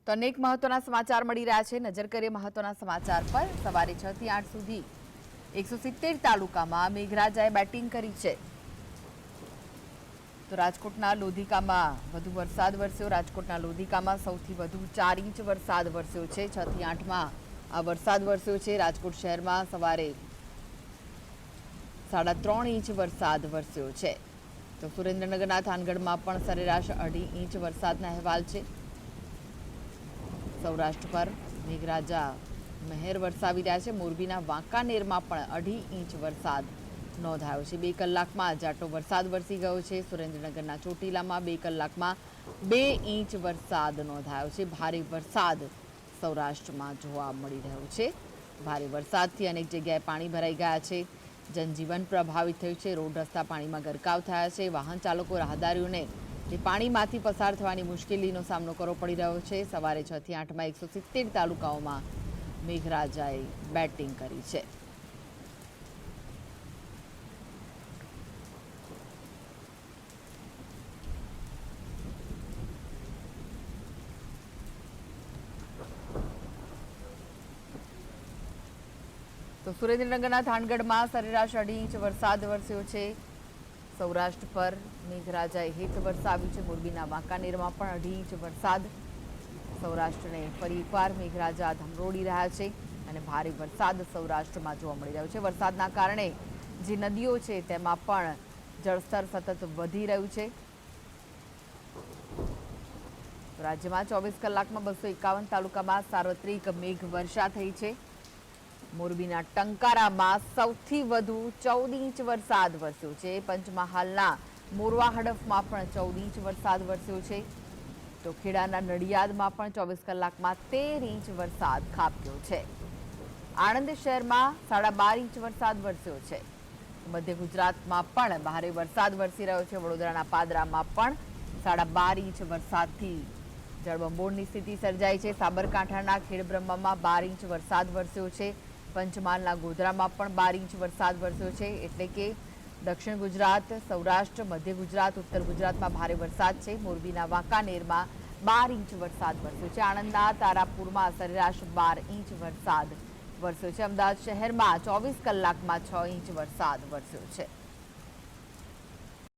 તો અનેક મહત્વના સમાચાર મળી રહ્યા છે। નજર કરીએ મહત્વના સમાચાર પર। સવારે 6 થી 8 સુધી 170 તાલુકામાં મેઘરાજાએ બેટિંગ કરી છે। તો રાજકોટના લોધિકામાં વધુ વરસાદ વરસ્યો। રાજકોટના લોધિકામાં સૌથી વધુ 4 ઇંચ વરસાદ વરસ્યો છે। 6 થી 8 માં આ વરસાદ વરસ્યો છે। રાજકોટ શહેરમાં સવારે 3.5 ઇંચ વરસાદ વરસ્યો છે। તો સુરેન્દ્રનગરના થાનગઢમાં પણ સરેરાશ 2.5 ઇંચ વરસાદના અહેવાલ છે। સૌરાષ્ટ્ર પર મેઘરાજા મહેર વરસાવી રહ્યા છે। મોરબીના વાંકાનેરમાં પણ 2.5 ઇંચ વરસાદ નોંધાયો છે। 2 કલાકમાં જાટો વરસાદ વરસી ગયો છે। સુરેન્દ્રનગરના ચોટીલામાં 2 કલાકમાં 2 ઇંચ વરસાદ નોંધાયો છે। ભારે વરસાદ સૌરાષ્ટ્રમાં જોવા મળી રહ્યો છે। ભારે વરસાદથી અનેક જગ્યાએ પાણી ભરાઈ ગયા છે। જનજીવન પ્રભાવિત થયું છે। રોડ રસ્તા પાણીમાં ગરકાવ થયા છે। વાહન ચાલકો રાહદારીઓને પાણીમાંથી પસાર થવાની મુશ્કેલીનો સામનો કરવો પડી રહ્યો છે। સવારે 6 થી 8 માં 170 તાલુકાઓમાં મેઘરાજાએ બેટિંગ કરી છે। તો સુરેન્દ્રનગરના થાનગઢમાં સરેરાશ 2.5 ઇંચ વરસાદ વરસ્યો છે। સૌરાષ્ટ્ર પર મેઘરાજાએ હેત વરસાવ્યું છે। મોરબીના વાંકાનેરમાં પણ 2.5 ઇંચ વરસાદ। સૌરાષ્ટ્રને ફરી એકવાર મેઘરાજા ધમરોળી રહ્યા છે અને ભારે વરસાદ સૌરાષ્ટ્રમાં જોવા મળી રહ્યો છે। વરસાદના કારણે જે નદીઓ છે તેમાં પણ જળસ્તર સતત વધી રહ્યું છે। રાજ્યમાં 24 કલાકમાં 251 તાલુકામાં સાર્વત્રિક મેઘ વર્ષા થઈ છે। મોરબીના ટંકારામાં સૌથી વધુ 14 ઇંચ વરસાદ વરસ્યો છે। પંચમહાલના મોરવા હડફમાં પણ 14 ઇંચ વરસાદ વરસ્યો છે। તો ખેડાના નડિયાદમાં પણ 24 કલાકમાં 13 ઇંચ વરસાદ ખાબક્યો છે। આણંદ શહેરમાં 12.5 ઇંચ વરસાદ વરસ્યો છે। મધ્ય ગુજરાતમાં પણ ભારે વરસાદ વરસી રહ્યો છે। વડોદરાના પાદરામાં પણ 12.5 ઇંચ વરસાદથી જળબંબોળની સ્થિતિ સર્જાઈ છે। સાબરકાંઠાના ખેડબ્રહ્મામાં 12 ઇંચ વરસાદ વરસ્યો છે। પંચમહાલના ગોધરામાં પણ 12 ઇંચ વરસાદ વરસ્યો છે। એટલે કે દક્ષિણ ગુજરાત, સૌરાષ્ટ્ર, મધ્ય ગુજરાત, ઉત્તર ગુજરાતમાં ભારે વરસાદ છે। મોરબીના વાંકાનેરમાં 12 ઇંચ વરસાદ વરસ્યો છે। આણંદના તારાપુરમાં સરેરાશ 12 ઇંચ વરસાદ વરસ્યો છે। અમદાવાદ શહેરમાં 24 કલાકમાં 6 ઇંચ વરસાદ વરસ્યો છે।